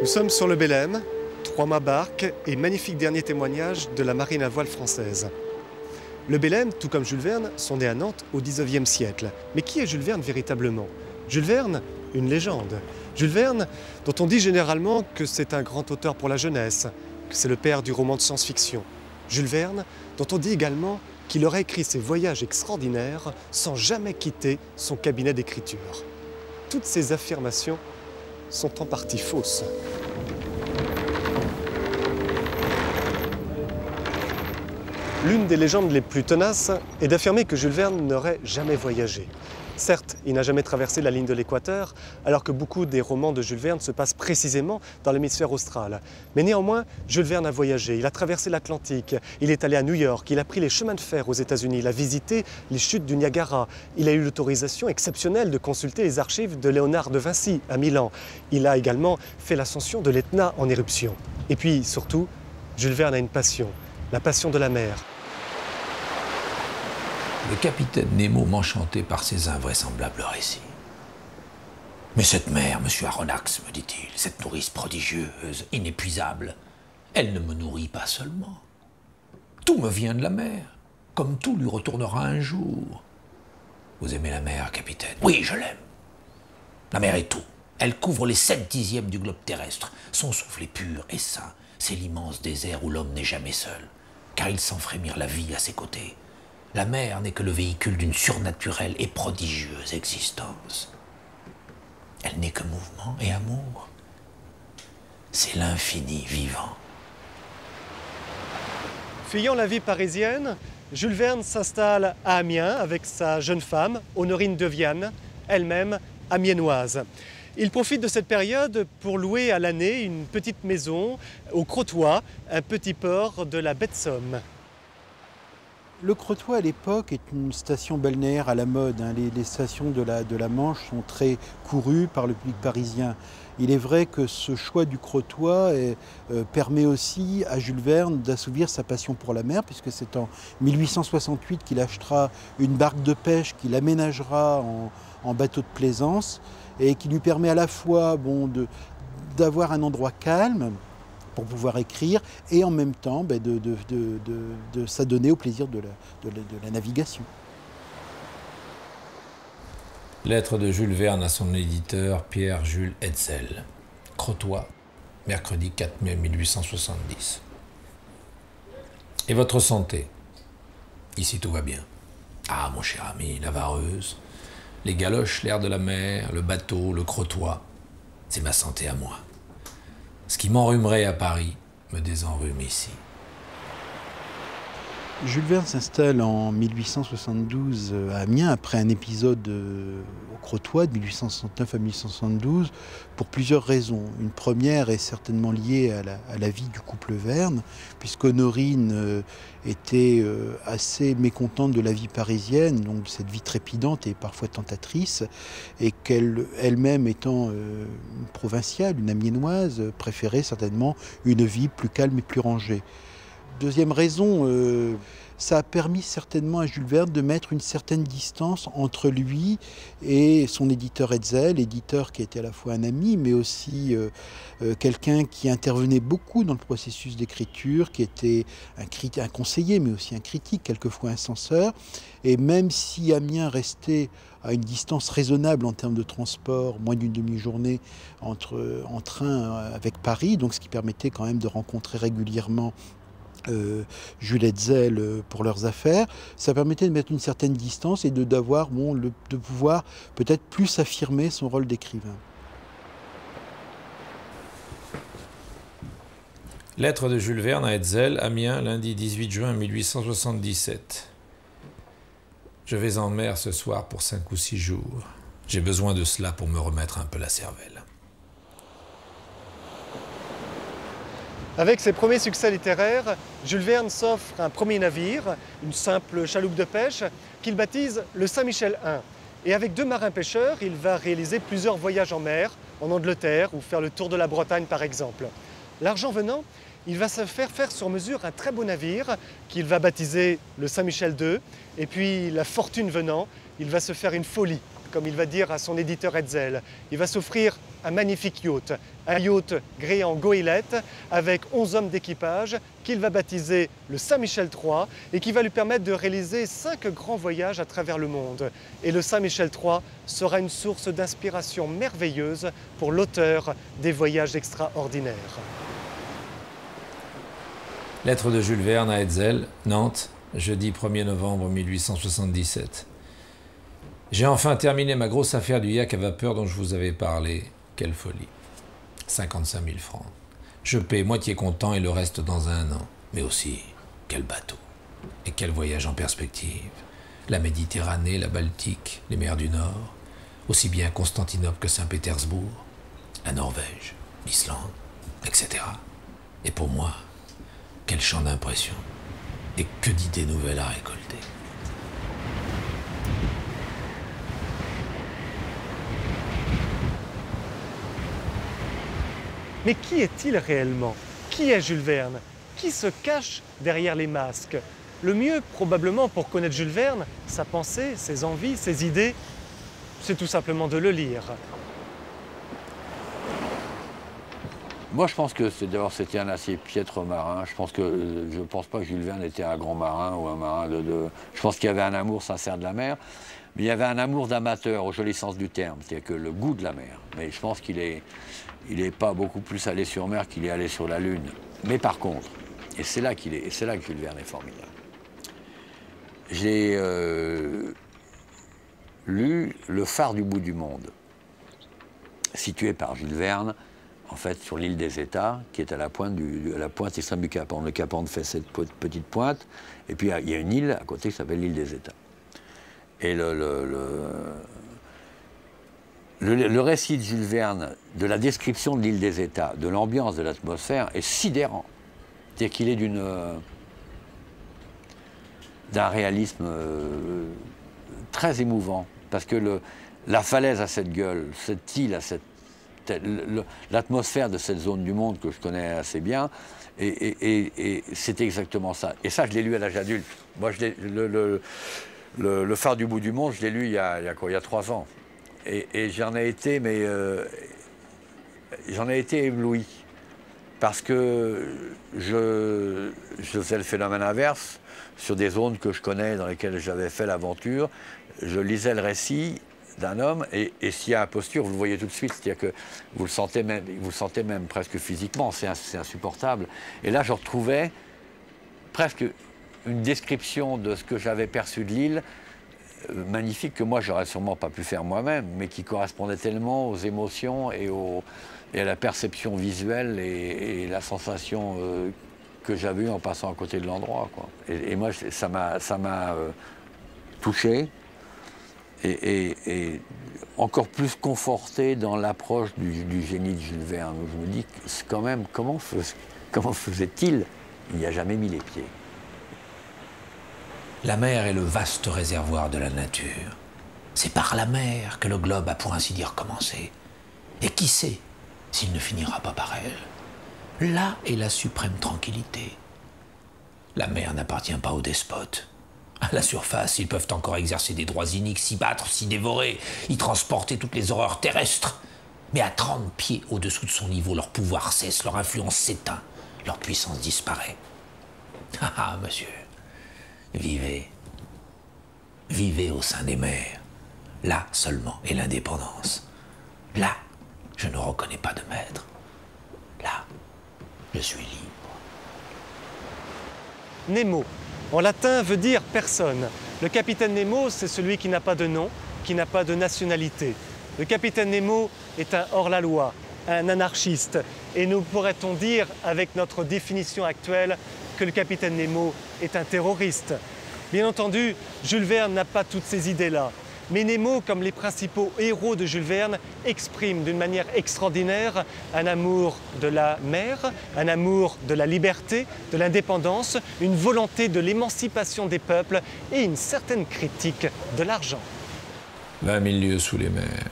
sommes sur le Belém, 3 mâts barques et magnifique dernier témoignage de la marine à voile française. Le Belém, tout comme Jules Verne, sont nés à Nantes au XIXe siècle. Mais qui est Jules Verne véritablement? Jules Verne, une légende. Jules Verne, dont on dit généralement que c'est un grand auteur pour la jeunesse, que c'est le père du roman de science-fiction. Jules Verne, dont on dit également qu'il aurait écrit ses voyages extraordinaires sans jamais quitter son cabinet d'écriture. Toutes ces affirmations sont en partie fausses. L'une des légendes les plus tenaces est d'affirmer que Jules Verne n'aurait jamais voyagé. Certes, il n'a jamais traversé la ligne de l'équateur, alors que beaucoup des romans de Jules Verne se passent précisément dans l'hémisphère austral. Mais néanmoins, Jules Verne a voyagé, il a traversé l'Atlantique, il est allé à New York, il a pris les chemins de fer aux États-Unis, il a visité les chutes du Niagara, il a eu l'autorisation exceptionnelle de consulter les archives de Léonard de Vinci à Milan. Il a également fait l'ascension de l'Etna en éruption. Et puis, surtout, Jules Verne a une passion, la passion de la mer. Le capitaine Nemo m'enchantait par ses invraisemblables récits. Mais cette mer, monsieur Aronnax, me dit-il, cette nourrice prodigieuse, inépuisable, elle ne me nourrit pas seulement. Tout me vient de la mer, comme tout lui retournera un jour. Vous aimez la mer, capitaine? Oui, je l'aime. La mer est tout. Elle couvre les 7/10 du globe terrestre. Son souffle est pur et sain. C'est l'immense désert où l'homme n'est jamais seul, car il sent frémir la vie à ses côtés. La mer n'est que le véhicule d'une surnaturelle et prodigieuse existence. Elle n'est que mouvement et amour. C'est l'infini vivant. Fuyant la vie parisienne, Jules Verne s'installe à Amiens avec sa jeune femme, Honorine de Viane, elle-même amiénoise. Il profite de cette période pour louer à l'année une petite maison au Crotoy, un petit port de la baie de Somme. Le Crotoy à l'époque est une station balnéaire à la mode. Les stations de la Manche sont très courues par le public parisien. Il est vrai que ce choix du Crotoy permet aussi à Jules Verne d'assouvir sa passion pour la mer, puisque c'est en 1868 qu'il achètera une barque de pêche qu'il aménagera en bateau de plaisance et qui lui permet à la fois d'avoir un endroit calme pour pouvoir écrire et en même temps de s'adonner au plaisir de la navigation. Lettre de Jules Verne à son éditeur Pierre-Jules Hetzel. Crotoy, mercredi 4 mai 1870. Et votre santé? Ici tout va bien. Ah, mon cher ami, la vareuse, les galoches, l'air de la mer, le bateau, le Crotoy, c'est ma santé à moi. Ce qui m'enrhumerait à Paris me désenrhume ici. Jules Verne s'installe en 1872 à Amiens après un épisode au Crotoy de 1869 à 1872 pour plusieurs raisons. Une première est certainement liée à la vie du couple Verne, puisqu'Honorine était assez mécontente de la vie parisienne, donc de cette vie trépidante et parfois tentatrice, et qu'elle, elle-même étant une provinciale, une amiénoise, préférait certainement une vie plus calme et plus rangée. Deuxième raison, ça a permis certainement à Jules Verne de mettre une certaine distance entre lui et son éditeur Hetzel, éditeur qui était à la fois un ami, mais aussi quelqu'un qui intervenait beaucoup dans le processus d'écriture, qui était un conseiller, mais aussi un critique, quelquefois un censeur. Et même si Amiens restait à une distance raisonnable en termes de transport, moins d'une demi-journée en train avec Paris, donc ce qui permettait quand même de rencontrer régulièrement Jules Hetzel pour leurs affaires, ça permettait de mettre une certaine distance et de pouvoir peut-être plus affirmer son rôle d'écrivain. Lettre de Jules Verne à Hetzel, Amiens, lundi 18 juin 1877. Je vais en mer ce soir pour 5 ou 6 jours. J'ai besoin de cela pour me remettre un peu la cervelle. Avec ses premiers succès littéraires, Jules Verne s'offre un premier navire, une simple chaloupe de pêche, qu'il baptise le Saint-Michel I. Et avec 2 marins pêcheurs, il va réaliser plusieurs voyages en mer, en Angleterre ou faire le tour de la Bretagne par exemple. L'argent venant, il va se faire sur mesure un très beau navire qu'il va baptiser le Saint-Michel II. Et puis la fortune venant, il va se faire une folie comme il va dire à son éditeur Hetzel. Il va s'offrir un magnifique yacht, un yacht gréé en goélette avec 11 hommes d'équipage qu'il va baptiser le Saint-Michel III et qui va lui permettre de réaliser 5 grands voyages à travers le monde. Et le Saint-Michel III sera une source d'inspiration merveilleuse pour l'auteur des Voyages extraordinaires. Lettre de Jules Verne à Hetzel, Nantes, jeudi 1er novembre 1877. J'ai enfin terminé ma grosse affaire du yak à vapeur dont je vous avais parlé. Quelle folie. 55 000 francs. Je paie moitié comptant et le reste dans 1 an. Mais aussi, quel bateau. Et quel voyage en perspective. La Méditerranée, la Baltique, les mers du Nord. Aussi bien Constantinople que Saint-Pétersbourg. La Norvège, l'Islande, etc. Et pour moi, quel champ d'impression. Et que d'idées nouvelles à récolter. Mais qui est-il réellement? Qui est Jules Verne? Qui se cache derrière les masques? Le mieux, probablement, pour connaître Jules Verne, sa pensée, ses envies, ses idées, c'est tout simplement de le lire. Moi, je pense que c'était un assez piètre marin. Je pense pas que Jules Verne était un grand marin ou un marin Je pense qu'il y avait un amour sincère de la mer, mais il y avait un amour d'amateur au joli sens du terme, c'est-à-dire que le goût de la mer. Mais je pense qu'il est pas beaucoup plus allé sur mer qu'il est allé sur la Lune. Mais par contre, et c'est là que Jules Verne est formidable. J'ai lu Le phare du bout du monde, situé par Jules Verne, en fait, sur l'île des États, qui est à la pointe extrême du Cap Horn. Le Cap Horn fait cette petite pointe, et puis il y a une île à côté qui s'appelle l'île des États. Et le récit de Jules Verne, de la description de l'île des États, de l'ambiance, de l'atmosphère, est sidérant. C'est-à-dire qu'il est d'un réalisme très émouvant, parce que la falaise a cette gueule, cette île a l'atmosphère de cette zone du monde que je connais assez bien, et c'est exactement ça. Et ça, je l'ai lu à l'âge adulte. Moi, le phare du bout du monde, je l'ai lu il y a 3 ans. Et j'en ai été ébloui. Parce que je faisais le phénomène inverse sur des zones que je connais, dans lesquelles j'avais fait l'aventure. Je lisais le récit d'un homme, et s'il y a imposture, vous le voyez tout de suite, c'est-à-dire que vous le sentez même presque physiquement, c'est insupportable. Et là, je retrouvais presque une description de ce que j'avais perçu de l'île, magnifique, que moi, j'aurais sûrement pas pu faire moi-même, mais qui correspondait tellement aux émotions et à la perception visuelle et la sensation que j'avais eue en passant à côté de l'endroit, quoi. Et moi, ça m'a touché. Et encore plus conforté dans l'approche du génie de Jules Verne. Je me dis, quand même, comment faisait-il? Il n'y a jamais mis les pieds. La mer est le vaste réservoir de la nature. C'est par la mer que le globe a pour ainsi dire commencé. Et qui sait s'il ne finira pas par elle? Là est la suprême tranquillité. La mer n'appartient pas aux despotes. À la surface, ils peuvent encore exercer des droits iniques, s'y battre, s'y dévorer, y transporter toutes les horreurs terrestres. Mais à 30 pieds au-dessous de son niveau, leur pouvoir cesse, leur influence s'éteint, leur puissance disparaît. Ah, monsieur, vivez. Vivez au sein des mers. Là seulement est l'indépendance. Là, je ne reconnais pas de maître. Là, je suis libre. Nemo, en latin, veut dire personne. Le capitaine Nemo, c'est celui qui n'a pas de nom, qui n'a pas de nationalité. Le capitaine Nemo est un hors-la-loi, un anarchiste. Et nous pourrait-on dire, avec notre définition actuelle, que le capitaine Nemo est un terroriste. Bien entendu, Jules Verne n'a pas toutes ces idées-là. Mais Nemo, comme les principaux héros de Jules Verne, exprime d'une manière extraordinaire un amour de la mer, un amour de la liberté, de l'indépendance, une volonté de l'émancipation des peuples et une certaine critique de l'argent. 20 000 lieues sous les mers.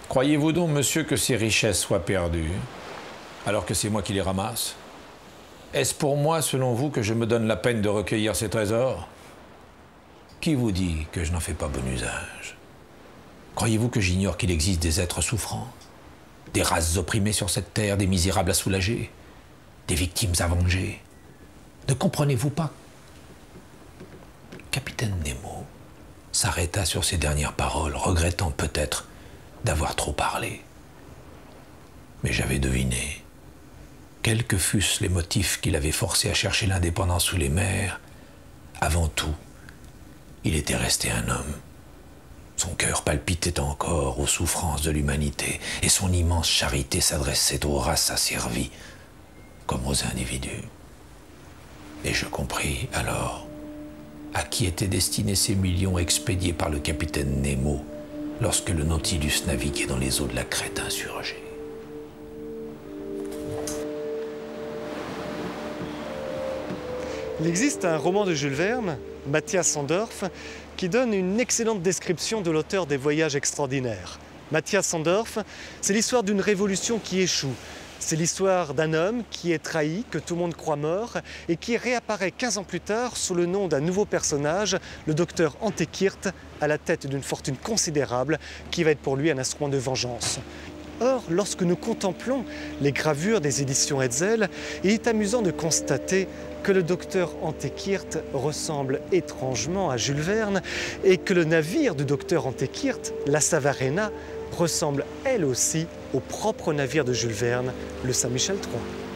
Croyez-vous donc, monsieur, que ces richesses soient perdues, alors que c'est moi qui les ramasse? Est-ce pour moi, selon vous, que je me donne la peine de recueillir ces trésors? Qui vous dit que je n'en fais pas bon usage? Croyez-vous que j'ignore qu'il existe des êtres souffrants, des races opprimées sur cette terre, des misérables à soulager, des victimes à venger? Ne comprenez-vous pas? Capitaine Nemo s'arrêta sur ces dernières paroles, regrettant peut-être d'avoir trop parlé. Mais j'avais deviné. Quels que fussent les motifs qui l'avaient forcé à chercher l'indépendance sous les mers, avant tout, il était resté un homme. Son cœur palpitait encore aux souffrances de l'humanité et son immense charité s'adressait aux races asservies comme aux individus. Et je compris alors à qui étaient destinés ces millions expédiés par le capitaine Nemo lorsque le Nautilus naviguait dans les eaux de la Crète insurgée. Il existe un roman de Jules Verne, Matthias Sandorf, qui donne une excellente description de l'auteur des Voyages extraordinaires. Matthias Sandorf, c'est l'histoire d'une révolution qui échoue. C'est l'histoire d'un homme qui est trahi, que tout le monde croit mort, et qui réapparaît 15 ans plus tard sous le nom d'un nouveau personnage, le docteur Antekirt, à la tête d'une fortune considérable, qui va être pour lui un instrument de vengeance. Or, lorsque nous contemplons les gravures des éditions Hetzel, il est amusant de constater que le docteur Antekirt ressemble étrangement à Jules Verne et que le navire du docteur Antekirt, la Savarena, ressemble elle aussi au propre navire de Jules Verne, le Saint-Michel III.